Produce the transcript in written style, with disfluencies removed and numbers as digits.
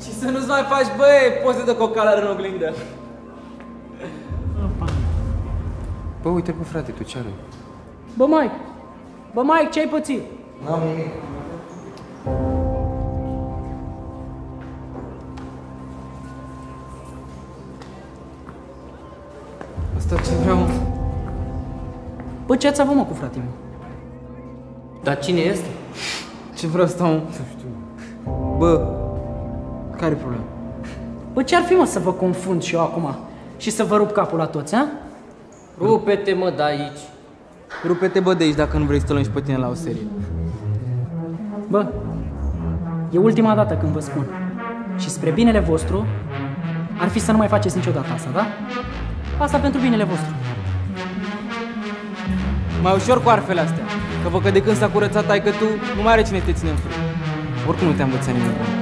Și să nu-ți mai faci, băi, poze de cocalar în oglindă. Bă, uite-l pe frate, tu ce are? Bă, Mike, ce-ai pățit? N-am nimic. Asta ce vreau... Bă, ce ați avut, mă, cu fratele meu? Dar cine este? Ce vreau să stau... Nu știu. Bă, care-i problema? Bă, ce-ar fi, mă, să vă confund și eu acum și să vă rup capul la toți, a? Rupe-te, mă, de aici. Rupe-te, bă, de aici dacă nu vrei să te luăm și pe tine la o serie. Bă, e ultima dată când vă spun. Și spre binele vostru, ar fi să nu mai faceți niciodată asta, da? Asta pentru binele vostru. Mai ușor cu arfele astea, că văd că de când s-a curățat taică tu, nu mai are cine te ține în frâu. Oricum nu te-a învățat nimic.